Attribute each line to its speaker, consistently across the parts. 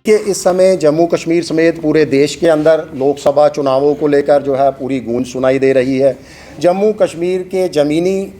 Speaker 1: कि इस समय जम्मू कश्मीर समेत पूरे देश के अंदर लोकसभा चुनावों को लेकर जो है पूरी गूंज सुनाई दे रही है। जम्मू कश्मीर के ज़मीनी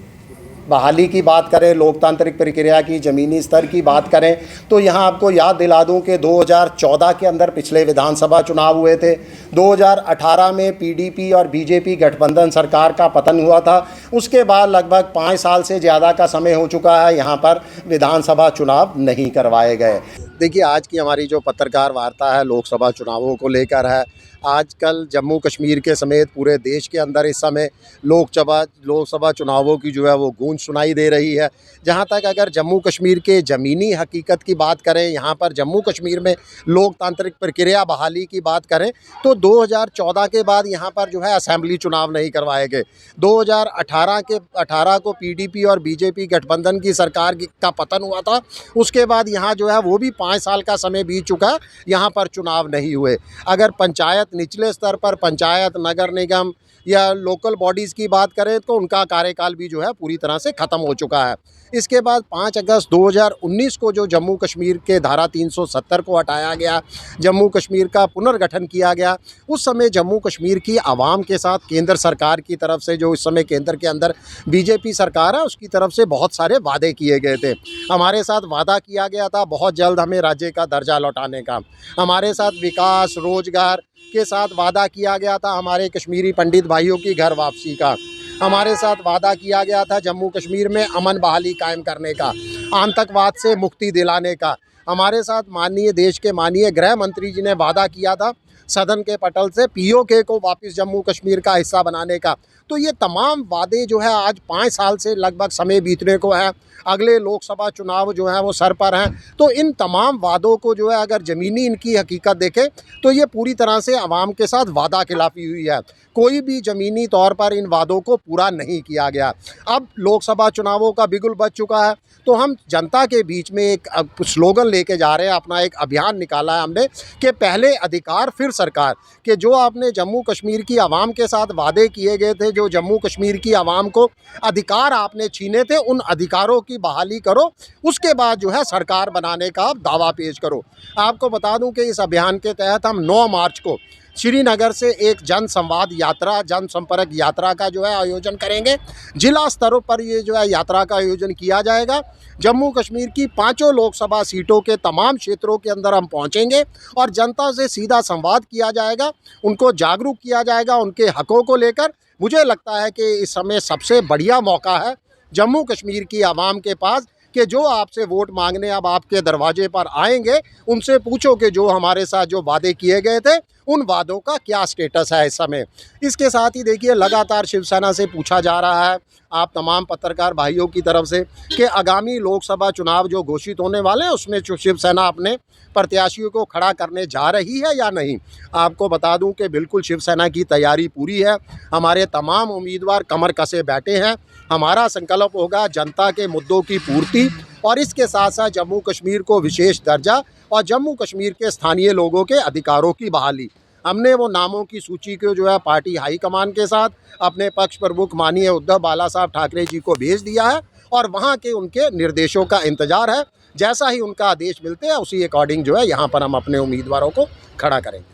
Speaker 1: बहाली की बात करें, लोकतांत्रिक प्रक्रिया की ज़मीनी स्तर की बात करें तो यहाँ आपको याद दिला दूं कि 2014 के अंदर पिछले विधानसभा चुनाव हुए थे। 2018 में पीडीपी और बीजेपी गठबंधन सरकार का पतन हुआ था। उसके बाद लगभग 5 साल से ज़्यादा का समय हो चुका है, यहाँ पर विधानसभा चुनाव नहीं करवाए गए। देखिए, आज की हमारी जो पत्रकार वार्ता है लोकसभा चुनावों को लेकर है। आजकल जम्मू कश्मीर के समेत पूरे देश के अंदर इस समय लोकसभा चुनावों की जो है वो गूंज सुनाई दे रही है। जहां तक अगर जम्मू कश्मीर के ज़मीनी हकीकत की बात करें, यहाँ पर जम्मू कश्मीर में लोकतांत्रिक प्रक्रिया बहाली की बात करें तो 2014 के बाद यहाँ पर जो है असेंबली चुनाव नहीं करवाए गए। 2018 को पीडीपी और बीजेपी गठबंधन की सरकार का पतन हुआ था। उसके बाद यहाँ जो है वो भी 5 साल का समय बीत चुका है, यहाँ पर चुनाव नहीं हुए। अगर पंचायत निचले स्तर पर पंचायत, नगर निगम या लोकल बॉडीज़ की बात करें तो उनका कार्यकाल भी जो है पूरी तरह से ख़त्म हो चुका है। इसके बाद 5 अगस्त 2019 को जो जम्मू कश्मीर के धारा 370 को हटाया गया, जम्मू कश्मीर का पुनर्गठन किया गया, उस समय जम्मू कश्मीर की आवाम के साथ केंद्र सरकार की तरफ से, जो इस समय केंद्र के अंदर बीजेपी सरकार है, उसकी तरफ से बहुत सारे वादे किए गए थे। हमारे साथ वादा किया गया था बहुत जल्द हमें राज्य का दर्जा लौटाने का। हमारे साथ विकास, रोजगार के साथ वादा किया गया था हमारे कश्मीरी पंडित भाइयों की घर वापसी का। हमारे साथ वादा किया गया था जम्मू कश्मीर में अमन बहाली कायम करने का, आतंकवाद से मुक्ति दिलाने का। हमारे साथ देश के माननीय गृह मंत्री जी ने वादा किया था सदन के पटल से पीओके को वापस जम्मू कश्मीर का हिस्सा बनाने का। तो ये तमाम वादे जो है आज 5 साल से लगभग समय बीतने को है। अगले लोकसभा चुनाव जो है वो सर पर हैं। तो इन तमाम वादों को जो है अगर ज़मीनी इनकी हकीकत देखें तो ये पूरी तरह से आवाम के साथ वादा खिलाफी हुई है। कोई भी ज़मीनी तौर पर इन वादों को पूरा नहीं किया गया। अब लोकसभा चुनावों का बिगुल बज चुका है तो हम जनता के बीच में एक स्लोगन लेके जा रहे हैं, अपना एक अभियान निकाला है हमने कि पहले अधिकार फिर सरकार। कि जो आपने जम्मू कश्मीर की आवाम के साथ वादे किए गए थे, जो जम्मू कश्मीर की आवाम को अधिकार आपने छीने थे, उन अधिकारों की बहाली करो। उसके बाद जो है सरकार बनाने का आप दावा पेश करो। आपको बता दूं कि इस अभियान के तहत हम 9 मार्च को श्रीनगर से एक जन संवाद यात्रा, जनसंपर्क यात्रा का जो है आयोजन करेंगे। जिला स्तरों पर ये जो है यात्रा का आयोजन किया जाएगा। जम्मू कश्मीर की 5 लोकसभा सीटों के तमाम क्षेत्रों के अंदर हम पहुंचेंगे और जनता से सीधा संवाद किया जाएगा, उनको जागरूक किया जाएगा उनके हकों को लेकर। मुझे लगता है कि इस समय सबसे बढ़िया मौका है जम्मू कश्मीर की आवाम के पास कि जो आपसे वोट मांगने अब आपके दरवाजे पर आएंगे, उनसे पूछो कि जो हमारे साथ जो वादे किए गए थे उन वादों का क्या स्टेटस है इस समय। इसके साथ ही देखिए, लगातार शिवसेना से पूछा जा रहा है, आप तमाम पत्रकार भाइयों की तरफ से, कि आगामी लोकसभा चुनाव जो घोषित होने वाले हैं उसमें शिवसेना अपने प्रत्याशियों को खड़ा करने जा रही है या नहीं। आपको बता दूं कि बिल्कुल शिवसेना की तैयारी पूरी है। हमारे तमाम उम्मीदवार कमर कसे बैठे हैं। हमारा संकल्प होगा जनता के मुद्दों की पूर्ति और इसके साथ साथ जम्मू कश्मीर को विशेष दर्जा और जम्मू कश्मीर के स्थानीय लोगों के अधिकारों की बहाली। हमने वो नामों की सूची को जो है पार्टी हाईकमान के साथ अपने पक्ष प्रमुख माननीय उद्धव बाला साहब ठाकरे जी को भेज दिया है और वहाँ के उनके निर्देशों का इंतज़ार है। जैसा ही उनका आदेश मिलते हैं उसी अकॉर्डिंग जो है यहाँ पर हम अपने उम्मीदवारों को खड़ा करेंगे।